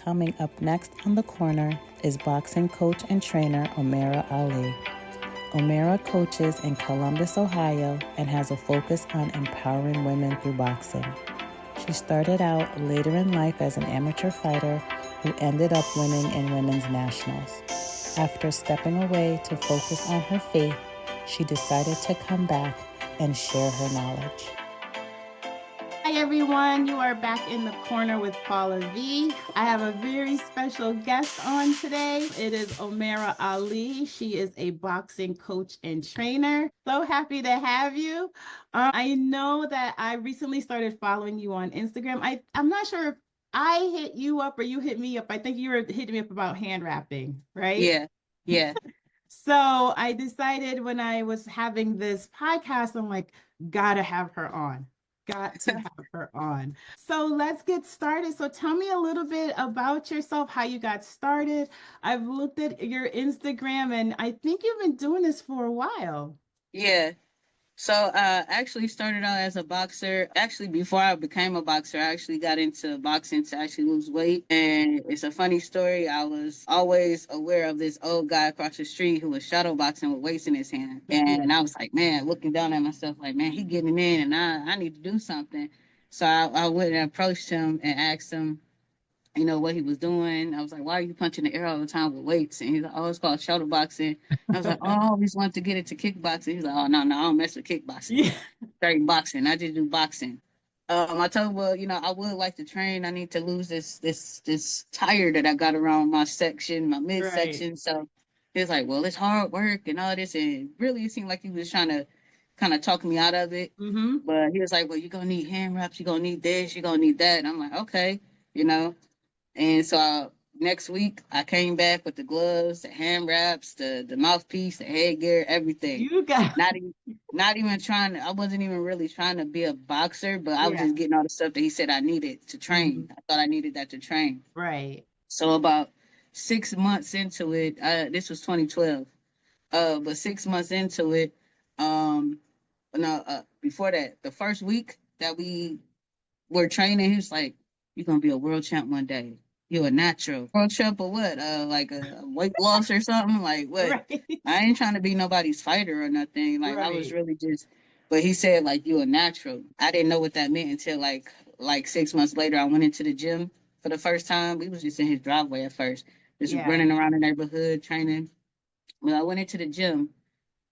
Coming up next on The Corner is boxing coach and trainer Omera Ali. Omera coaches in Columbus, Ohio, and has a focus on empowering women through boxing. She started out later in life as an amateur fighter who ended up winning in women's nationals. After stepping away to focus on her faith, she decided to come back and share her knowledge. Hi everyone, you are back in the corner with Paula V. I have a very special guest on today. It is Omera Ali. She is a boxing coach and trainer. So happy to have you. I know that I recently started following you on Instagram. I'm not sure if I hit you up or you hit me up. I think you were hitting me up about hand wrapping, right? Yeah. So I decided when I was having this podcast, I'm like, gotta have her on. Got to have her on. So let's get started. So tell me a little bit about yourself, how you got started. I've looked at your Instagram and I think you've been doing this for a while. Yeah. So I actually started out as a boxer. Actually, before I became a boxer, I actually got into boxing to actually lose weight. And it's a funny story. I was always aware of this old guy across the street who was shadow boxing with weights in his hand. And I was like, man, looking down at myself like, man, he getting in and I need to do something. So I went and approached him and asked him, what he was doing. I was like, why are you punching the air all the time with weights? And he's like, oh, it's called shadow boxing. I was like, oh, I always wanted to get into kickboxing. He's like, oh, no, I don't mess with kickboxing. Yeah. Straight boxing. I just do boxing. I told him, well, I would like to train. I need to lose this tire that I got around my section, my midsection. Right. So he was like, well, it's hard work and all this. And really, it seemed like he was trying to kind of talk me out of it. Mm-hmm. But he was like, well, you're going to need hand wraps. You're going to need this. You're going to need that. And I'm like, okay. And so next week I came back with the gloves, the hand wraps, the mouthpiece, the headgear, everything. You got not even trying to. I wasn't even really trying to be a boxer, but I was just getting all the stuff that he said I needed to train. Mm-hmm. I thought I needed that to train. Right. So about 6 months into it, this was 2012. But 6 months into it, before that, the first week that we were training, he was like, "You're gonna be a world champ one day. You're a natural world champ or what? Like a weight loss or something? Like what? Right. I ain't trying to be nobody's fighter or nothing. Like I was really just." But he said like you a natural. I didn't know what that meant until like 6 months later. I went into the gym for the first time. We was just in his driveway at first, just running around the neighborhood training. When I went into the gym,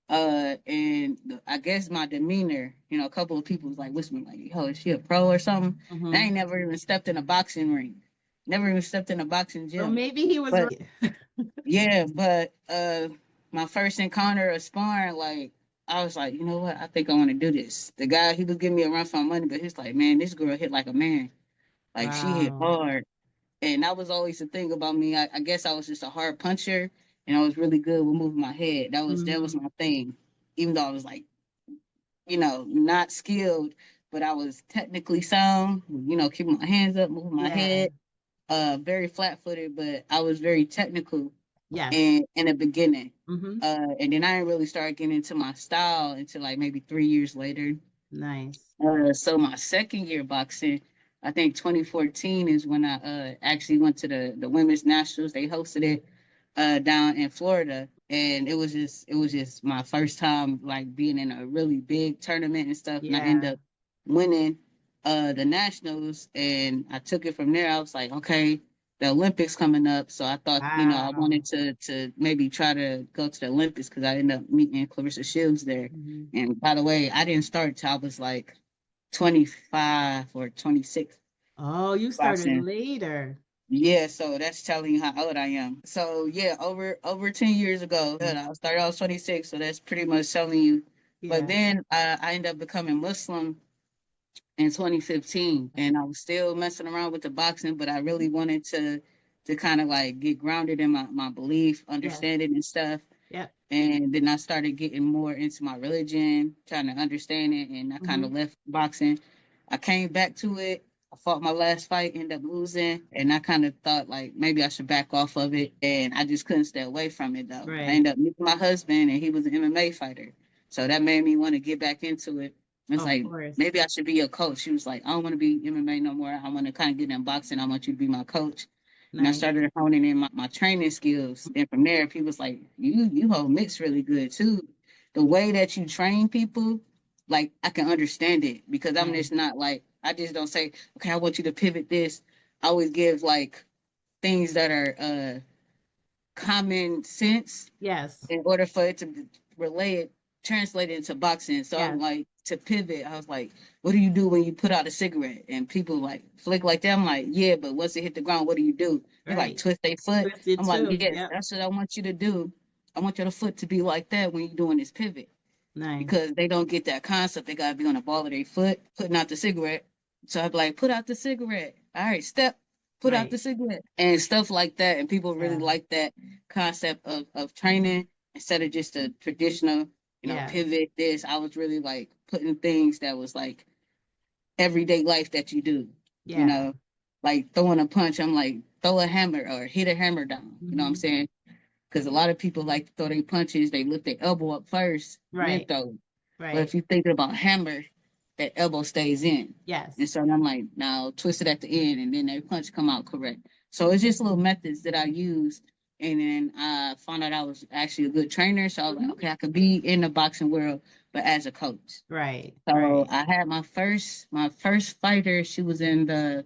and I guess my demeanor, a couple of people was like whispering, like, "Yo, is she a pro or something?" Mm-hmm. I ain't never even stepped in a boxing ring, never even stepped in a boxing gym. Well, maybe he was. Yeah, but my first encounter of sparring, like, I was like, you know what? I think I want to do this. The guy, he was giving me a run for my money, but he's like, man, this girl hit like a man, like she hit hard. And that was always the thing about me. I guess I was just a hard puncher, and I was really good with moving my head. That was my thing. Even though I was like, not skilled, but I was technically sound. Keeping my hands up, moving my head. Very flat footed, but I was very technical. Yeah. In the beginning, and then I didn't really start getting into my style until like maybe 3 years later. Nice. So my second year boxing, I think 2014 is when I actually went to the women's nationals. They hosted it down in Florida, and it was just my first time like being in a really big tournament and stuff. Yeah. And I ended up winning the nationals, and I took it from there. I was like, okay, the Olympics coming up, so I thought I wanted to maybe try to go to the Olympics because I ended up meeting Clarissa Shields there. Mm-hmm. And by the way, I didn't start till I was like 25 or 26. Oh, you started later. Yeah, so that's telling you how old I am. So yeah, over 10 years ago, I started. I was 26, so that's pretty much telling you. Yeah. But then I ended up becoming Muslim in 2015, and I was still messing around with the boxing, but I really wanted to kind of like get grounded in my belief, understanding and stuff. Yeah. And then I started getting more into my religion, trying to understand it, and I kind of left boxing. I came back to it. I fought my last fight, ended up losing, and I kind of thought like maybe I should back off of it, and I just couldn't stay away from it though. Right. I ended up meeting my husband, and he was an MMA fighter, so that made me want to get back into it. It's like, maybe I should be a coach. She was like, I don't want to be MMA no more. I want to kind of get in boxing. I want you to be my coach. And I started honing in my training skills. And from there, people was like, you hold mix really good too. The way that you train people, like I can understand it because I'm just not like I just don't say, okay, I want you to pivot this. I always give like things that are common sense Yes. in order for it to relay it, translate it into boxing. So I'm Yes. like, to pivot, I was like, what do you do when you put out a cigarette? And people like flick like that. I'm like, yeah, but once it hit the ground, what do you do? They like Right. twist their foot. Twist it I'm like, too. yes, Yep. that's what I want you to do. I want your foot to be like that when you're doing this pivot Nice. because they don't get that concept. They gotta be on the ball of their foot, putting out the cigarette. So I'd be like, put out the cigarette. All right, step, put out the Right. cigarette. And stuff like that. And people really Yeah. like that concept of training instead of just a traditional, Yeah. pivot this. I was really like putting things that was like everyday life that you do, you Yeah. know, like throwing a punch. I'm like, throw a hammer or hit a hammer down. You know what I'm saying? Because a lot of people like to throw their punches, they lift their elbow up first, then Right. throw. But Right. if you're thinking about hammer, that elbow stays in. Yes. And so I'm like, now twist it at the end and then their punch come out correct. So it's just little methods that I use. And then I found out I was actually a good trainer. So I was like, okay, I could be in the boxing world, but as a coach. Right. So Right. I had my first fighter, she was in the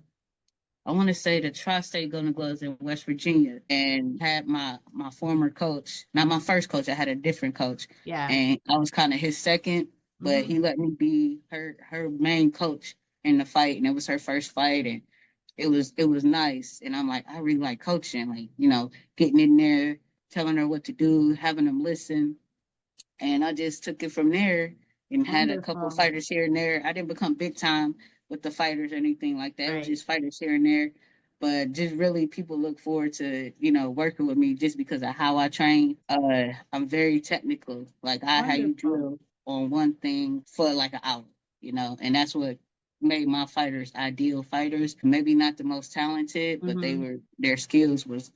I want to say the Tri-State Golden Gloves in West Virginia, and had my former coach, not my first coach. I had a different coach, Yeah. and I was kind of his second, but he let me be her main coach in the fight, and it was her first fight, and it was nice. And I'm like, I really like coaching, like getting in there, telling her what to do, having them listen, and I just took it from there and had a couple Wonderful. fighters here and there. I didn't become big time with the fighters or anything like that. It was Right. just fighters here and there. But just really people look forward to, working with me just because of how I train. I'm very technical. Like I had you Wonderful. drill on one thing for like an hour, and that's what made my fighters ideal fighters. Maybe not the most talented, but their skills was,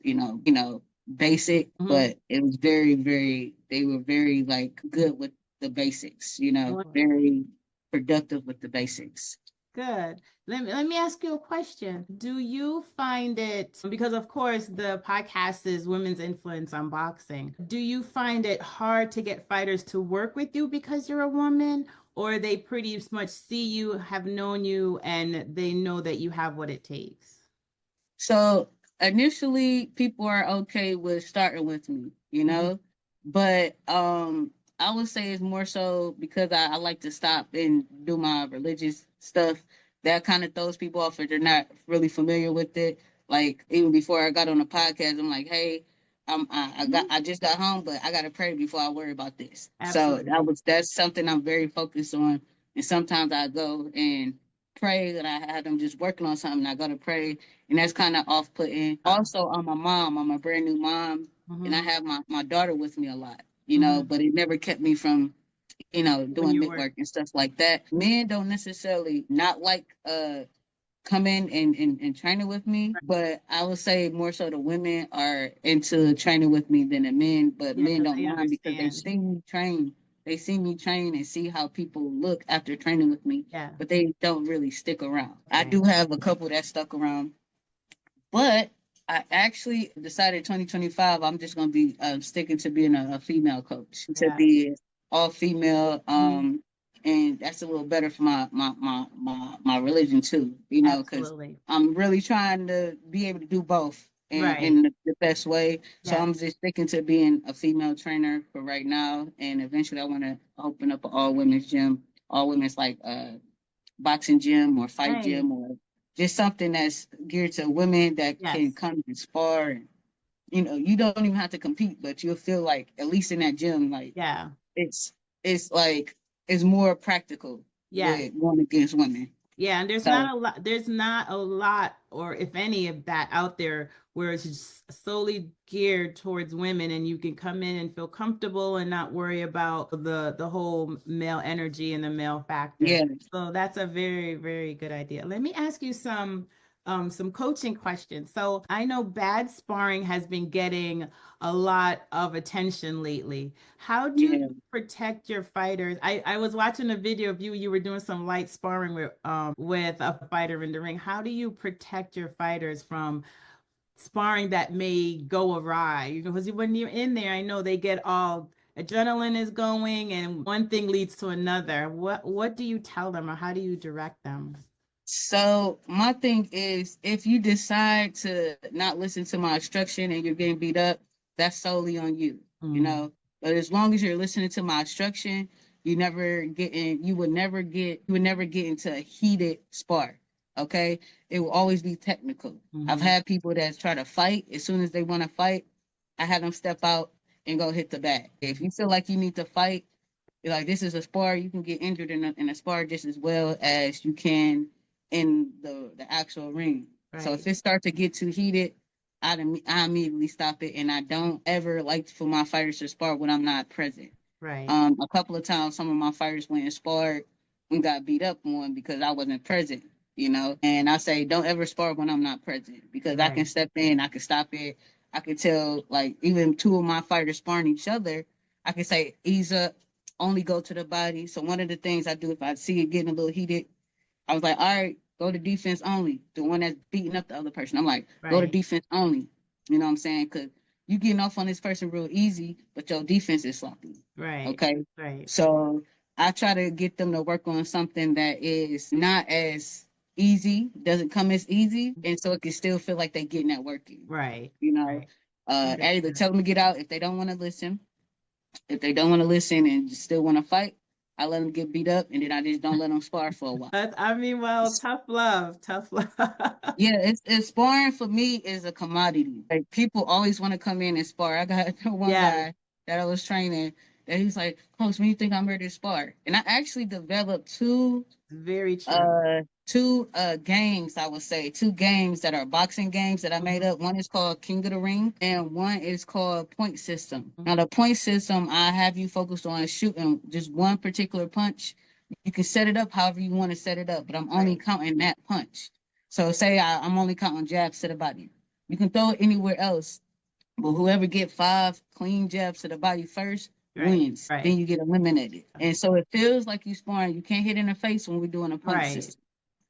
basic, but it was very, very, they were very like good with the basics, very productive with the basics. Good. Let me ask you a question. Do you find it, because of course the podcast is Women's Influence on Boxing, do you find it hard to get fighters to work with you because you're a woman, or they pretty much see you, have known you, and they know that you have what it takes? So initially, people are okay with starting with me, but I would say it's more so because I like to stop and do my religious stuff. That kind of throws people off if they're not really familiar with it. Like even before I got on the podcast, I'm like, hey, I just got home, but I gotta pray before I worry about this. So Absolutely. that's something I'm very focused on. And sometimes I go and pray that I had them just working on something. I go to pray, and that's kind of off putting. Also, I'm a mom. I'm a brand new mom, and I have my daughter with me a lot. But it never kept me from When doing you mid work. work and stuff like that. Men don't necessarily not like come in and training with me, but I would say more so the women are into training with me than the men, but Yeah, men because don't they mind because they understand. see me train. They see me train and see how people look after training with me, Yeah. but they don't really stick around. I Okay. do have a couple that stuck around, but I actually decided 2025 I'm just gonna be sticking to being a female coach, to Yeah. be all female, Mhm. and that's a little better for my religion too, because Absolutely. I'm really trying to be able to do both Right. in the best way. So Yes. I'm just sticking to being a female trainer for right now, and eventually I want to open up an all women's gym, all women's like boxing gym or fight Nice. gym or just something that's geared to women that can Yes. come and spar. And, you don't even have to compete, but you'll feel like at least in that gym, like Yeah. it's it's like it's more practical Yes. with going against women. Yeah, and So there's not a lot, or if any of that out there where it's just solely geared towards women and you can come in and feel comfortable and not worry about the whole male energy and the male factor. yeah, So that's a very, very good idea. Let me ask you some coaching questions. So I know bad sparring has been getting a lot of attention lately. How do yeah. you protect your fighters? I was watching a video of you. You were doing some light sparring with a fighter in the ring. How do you protect your fighters from sparring that may go awry, because when you're in there, I know they get all adrenaline is going and one thing leads to another. What do you tell them, or how do you direct them? So my thing is, if you decide to not listen to my instruction and you're getting beat up, that's solely on you, you know. But as long as you're listening to my instruction, you would never get into a heated spar. Okay, it will always be technical. I've had people that try to fight. As soon as they want to fight, I had them step out and go hit the bag. If you feel like you need to fight, like this is a spar, you can get injured in a spar just as well as you can in the actual ring. Right. So if it starts to get too heated, I immediately stop it, and I don't ever like for my fighters to spar when I'm not present. Right. A couple of times, some of my fighters went and sparred and got beat up on because I wasn't present. You know, and I say don't ever spar when I'm not present, because I can step in, I can stop it. I can tell, like, even two of my fighters sparring each other, I can say ease up, only go to the body. So one of the things I do if I see it getting a little heated, I was like, all right, go to defense only. The one that's beating up the other person, I'm like, go to defense only. You know what I'm saying? Because you getting off on this person real easy, but your defense is sloppy. Right. Okay. Right. So I try to get them to work on something that is not as easy, doesn't come as easy, and so it can still feel like they're getting that working. Right. You know, I either tell them to get out if they don't want to listen. If they don't want to listen and still want to fight, I let them get beat up, and then I just don't let them spar for a while. Well, tough love. Yeah, it's sparring for me is a commodity. Like, people always want to come in and spar. I got one guy that I was training that he's like, Coach, when you think I'm ready to spar? And I actually developed two games, I would say, two games that are boxing games that I made up. One is called King of the Ring, and one is called Point System. Now, the point system, I have you focused on shooting just one particular punch. You can set it up however you want to set it up, but I'm only counting that punch. So say I'm only counting jabs to the body. You can throw it anywhere else, but whoever get 5 clean jabs to the body first wins. Then you get eliminated. And so it feels like you sparring. You can't hit in the face when we're doing a punch system.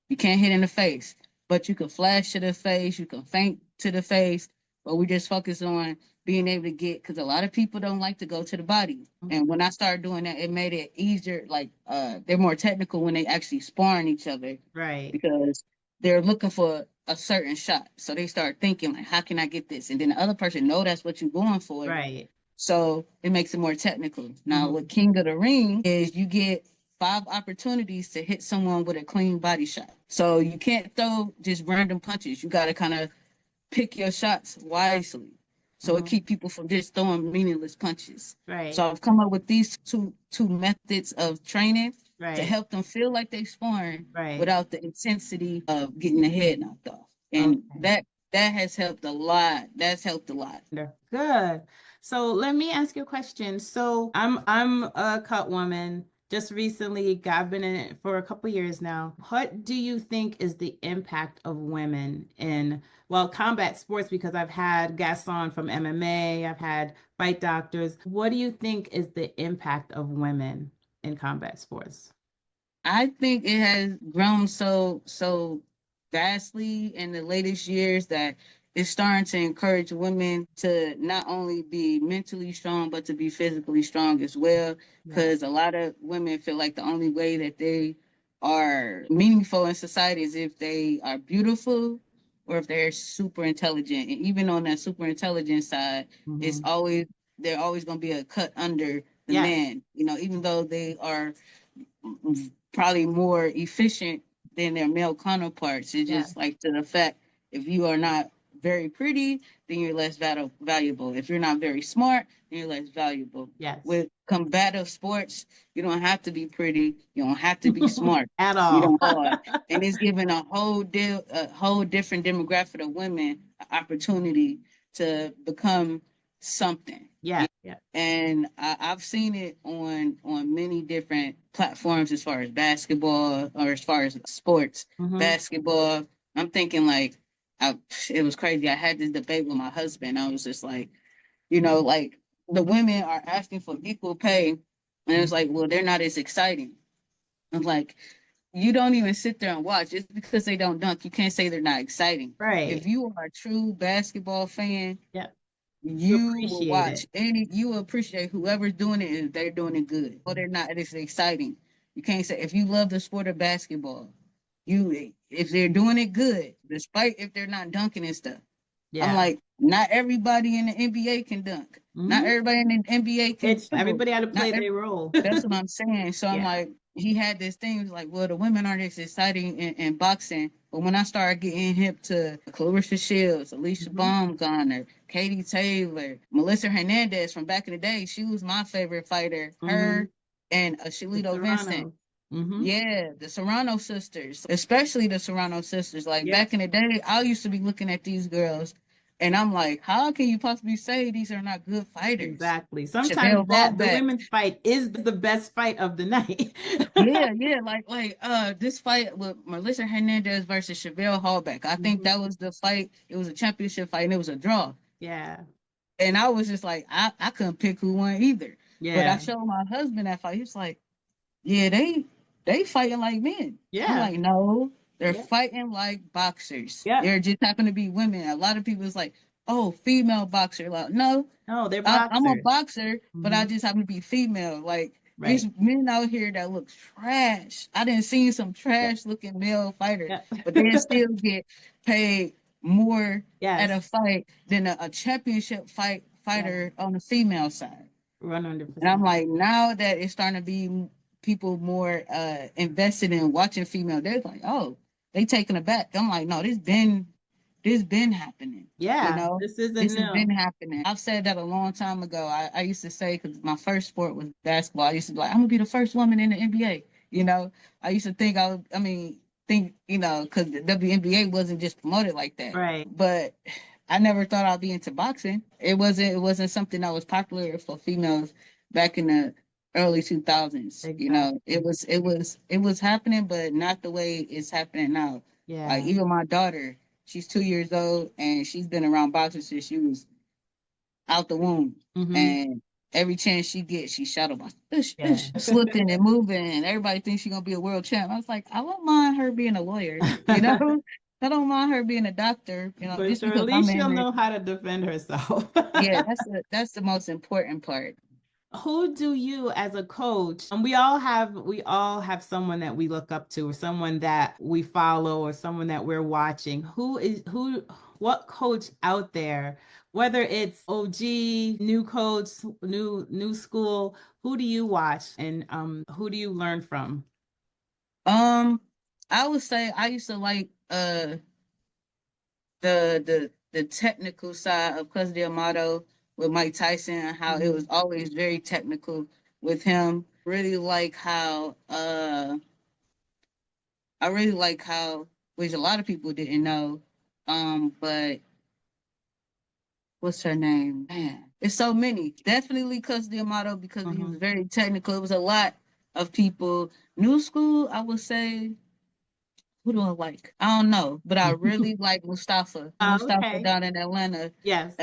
You can't hit in the face, but you can flash to the face. You can feint to the face, but we just focus on being able to get, because a lot of people don't like to go to the body. And when I started doing that, it made it easier. Like, they're more technical when they actually sparring each other. Right. Because they're looking for a certain shot. So they start thinking, like, how can I get this? And then the other person know that's what you're going for. Right. So it makes it more technical. Now, with King of the Ring is you get 5 opportunities to hit someone with a clean body shot. So you can't throw just random punches. You got to kind of pick your shots wisely. So it keep people from just throwing meaningless punches. Right. So I've come up with these two methods of training to help them feel like they sparring without the intensity of getting their head knocked off. And that has helped a lot. That's helped a lot. Good. So let me ask you a question. So I'm a cut woman. Just recently, I've been in it for a couple years now. What do you think is the impact of women in, well, combat sports? Because I've had guests on from MMA, I've had fight doctors. What do you think is the impact of women in combat sports? I think it has grown so vastly in the latest years that it's starting to encourage women to not only be mentally strong, but to be physically strong as well. Because a lot of women feel like the only way that they are meaningful in society is if they are beautiful or if they're super intelligent. And even on that super intelligent side, they're always going to be a cut under the man. You know, even though they are probably more efficient than their male counterparts. It's just like, to the fact, if you are not very pretty, then you're less valuable. If you're not very smart, then you're less valuable. With combative sports, you don't have to be pretty. You don't have to be smart at all. You don't and it's giving a whole different demographic of women an opportunity to become something. And I've seen it on many different platforms as far as basketball or as far as sports. Basketball, I'm thinking like, it was crazy. I had this debate with my husband. I was just like, you know, like, the women are asking for equal pay, and it's like, well, they're not as exciting. I'm like, you don't even sit there and watch. Just because they don't dunk, you can't say they're not exciting. Right. If you are a true basketball fan, Yep. you will Appreciate watch it. you will appreciate whoever's doing it if they're doing it good. Or they're not, it's exciting. You can't say if you love the sport of basketball, if they're doing it good, despite if they're not dunking and stuff. I'm Yeah. like, not everybody in the NBA can dunk. Not Mhm. everybody in the NBA can It's dribble. everybody had to Not play their role. That's what I'm saying. So I'm Yeah. like, he had this thing. He was like, well, the women aren't as exciting in boxing. But when I started getting hip to Clarissa Shields, Alicia Mhm. Baumgartner, Katie Taylor, Melissa Hernandez from back in the day, she was my favorite fighter. Her Mhm. and The Shalito Vincent. Serrano. Mhm. Yeah, the Serrano sisters, especially the Serrano sisters. Like Yep. back in the day, I used to be looking at these girls, and I'm like, how can you possibly say these are not good fighters? Exactly. Sometimes Chevelle that the Hallback. women's fight is the best fight of the night. Yeah, like this fight with Melissa Hernandez versus Chevelle Hallback. I think Mhm. that was the fight. It was a championship fight, and it was a draw. Yeah. And I was just like, I couldn't pick who won either. But I Yeah. showed my husband that fight. He was like, yeah, they fighting like men. I'm Yeah. like, no, they're Yeah. fighting like boxers. Yep. They're just happen to be women. A lot of people is like, oh, female boxer. Like, no, No, they're I'm a boxers. boxer, but I Mhm. just happen to be female. Like, there's Right. men out here that look trash. I didn't see some Yep. trash looking male fighters, Yep. but they still get paid more at Yes. a fight than a championship Yeah. fighter on the female side. And I'm 100%. like, now that it's starting to be people more invested in watching female, they're like, oh, they taking it back. I'm like, no, this been happening. You Yeah. know, This isn't this has been new. happening. I've said that a long time ago. I used to say, because my first sport was basketball, I used to be like, I'm gonna be the first woman in the NBA. You know, I used to think because the WNBA wasn't just promoted like that. Right. But I never thought I'd be into boxing. It wasn't something that was popular for females back in the early 2000s. You know, Exactly. it was happening, but not the way it's happening now. Like Yeah. even my daughter, she's 2 years old and she's been around boxing since she was out the womb. Mhm. And every chance she gets, she shadow boxing, Yeah. slipping and moving, and everybody thinks she's gonna be a world champ. I was like, I don't mind her being a lawyer, you know. I don't mind her being a doctor, For just sure. At because I'm least she'll in it. know how to defend herself. Yeah, that's the most important part. Who do you as a coach, and we all have someone that we look up to or someone that we follow or someone that we're watching. What coach out there, whether it's OG, new coach, new school, who do you watch and who do you learn from? Um, I would say I used to like the technical side of Clutch Del Mato with Mike Tyson and how it was Mhm. always very technical with him. I really like how, which a lot of people didn't know, but what's her name? Man, it's so many. Definitely Clutch Del Mato because he was Mhm. very technical. It was a lot of people. New school, I would say, who do I like? I don't know, but I really like Mustafa. Oh, Mustafa okay. down in Atlanta. Yes.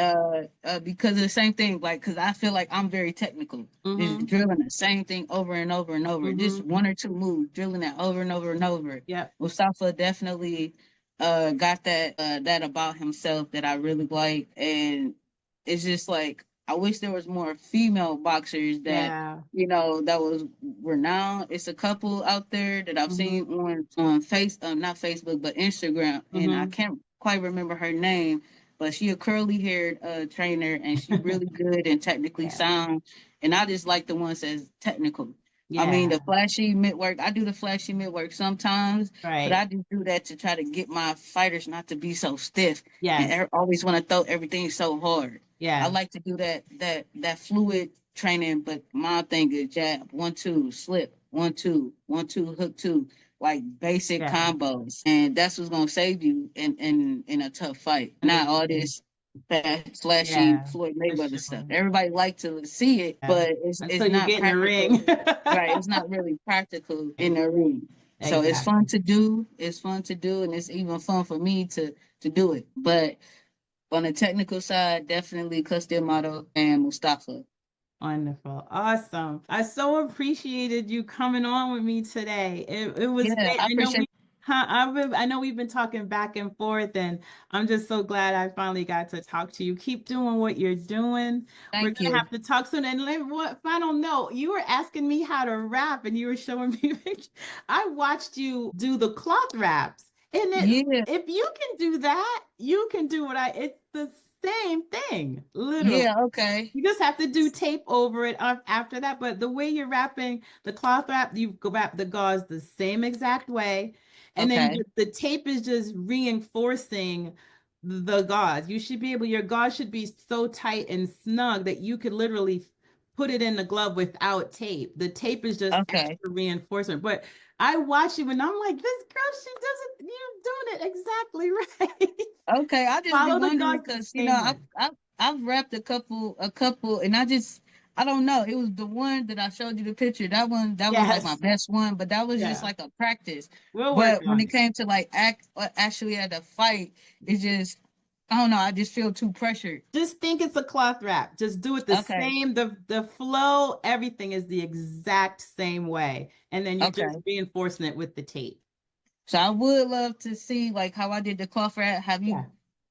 Because of the same thing. Like, because I feel like I'm very technical. Just Mm-hmm. drilling the same thing over and over and over. Just Mm-hmm. one or two moves, drilling that over and over and over. Yep. Mustafa definitely got that about himself that I really like, and it's just like I wish there was more female boxers that Yeah. that was renowned. It's a couple out there that I've Mm-hmm. seen not Facebook, but Instagram, and I Mm-hmm. can't quite remember her name, but she a curly haired trainer, and she really good and technically Yeah. sound. And I just like the ones that's technical. I mean, Yeah. the flashy mid work. I do the flashy mid work sometimes, but Right. I just do that to try to get my fighters not to be so stiff and Yes. always want to throw everything so hard. I Yes. like to do that fluid training, but my thing is jab, 1-2, slip, 1-2, 1-2, hook two, like basic Yeah. combos, and that's what's gonna save you in a tough fight. Not all 100%. this fast, flashy Yeah. Floyd For Mayweather stuff. sure. Everybody like to see it, Yeah. but it's Until you not get in the practical. ring. Right? It's not really practical in Right. the ring. So it's fun Exactly. to do. It's fun to do, and it's even fun for me to do it. But on the technical side, definitely Custom Model and Mustafa. Wonderful. Awesome. I so appreciated you coming on with me today. It was Yeah, great. I I know appreciate. I know we've been talking back and forth, and I'm just so glad I finally got to talk to you. Keep doing what you're doing. We're Thank gonna you. have to talk soon. And what final note, you were asking me how to rap and you were showing me pictures. I watched you do the cloth raps. And Yeah, if you can do that, you can do it's the same thing, literally. yeah, okay, You just have to do tape over it after that. But the way you're wrapping the cloth wrap, you wrap the gauze the same exact way. And then okay, the tape is just reinforcing the gauze. You should be able, your gauze should be so tight and snug that you could literally put it in the glove without tape. The tape is just okay. extra reinforcement. But I watch you and I'm like, this girl, she doesn't, you're doing it exactly right. Okay, I just be Follow the wondering gauze the because same way. I've wrapped a couple, and I don't know. It was the one that I showed you the picture. That was like my Yes. best one, but that was just Yeah. like a practice. We'll work But when on it it. came to like actually at the fight, it just I don't know. I just feel too pressured. Just think it's a cloth wrap. Just do it the Okay, same. The flow, everything is the exact same way. And then you're just okay. reinforcing it with the tape. So I would love to see like how I did the cloth wrap. Have you Yeah.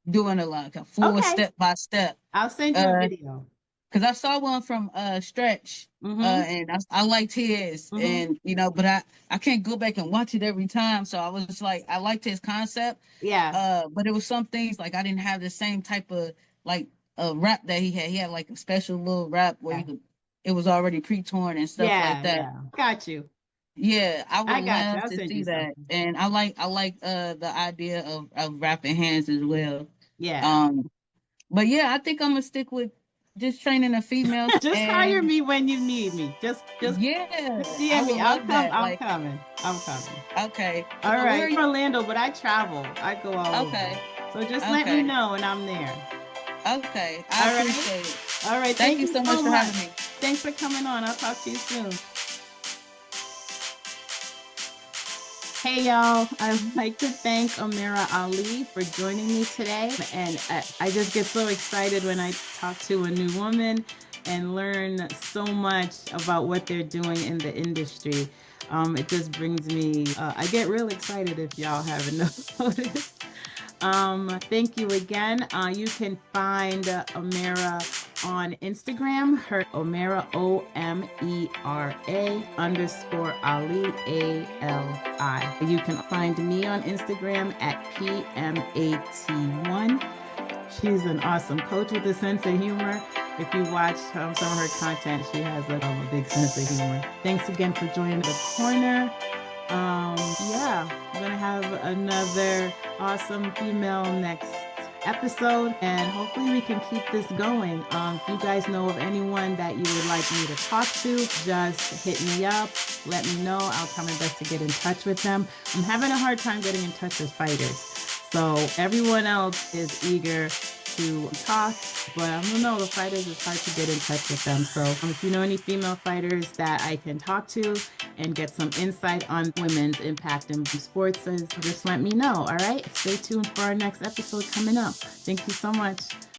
doing a full Okay. step by step? I'll send you a Uh, video. Because I saw one from Stretch, Mm-hmm. and I liked his, Mm-hmm. and but I can't go back and watch it every time. So I was like, I liked his concept, Yeah. but it was some things like I didn't have the same type of like rap that he had. He had like a special little rap where Yeah. you could, it was already pre-torn and stuff like Yeah. that. Yeah. Got you. Yeah, I would I got you. love I'll to send see you that, something. and I like the idea of rapping hands as well. Yeah. Um, but yeah, I think I'm gonna stick with just training the females Just hire and. me when you need me. Just Yeah, I DM me. would love that. I'm Like, coming. I'm coming. okay. All So where right. are you? Orlando, but I travel. I go all over. Okay. So just let me Okay. know and I'm there. Okay. I All right. appreciate it. All right. Thank Thank you you so much so for much. having me. Thanks for coming on. I'll talk to you soon. Hey, y'all. I'd like to thank Omera Ali for joining me today. And I just get so excited when I talk to a new woman and learn so much about what they're doing in the industry. It just brings me, I get real excited if y'all haven't noticed. Thank you again. You can find Omera on Instagram, her Omera OMERA _ Ali. You can find me on Instagram at PMAT1. She's an awesome coach with a sense of humor. If you watch some of her content, she has a big sense of humor. Thanks again for joining the corner. Yeah, I'm gonna have another awesome female next episode, and hopefully we can keep this going. If you guys know of anyone that you would like me to talk to, just hit me up, let me know. I'll try my best to get in touch with them. I'm having a hard time getting in touch with fighters, so everyone else is eager to talk, but I don't know, the fighters, it's hard to get in touch with them. So if you know any female fighters that I can talk to and get some insight on women's impact in sports, just let me know. All right, stay tuned for our next episode coming up. Thank you so much.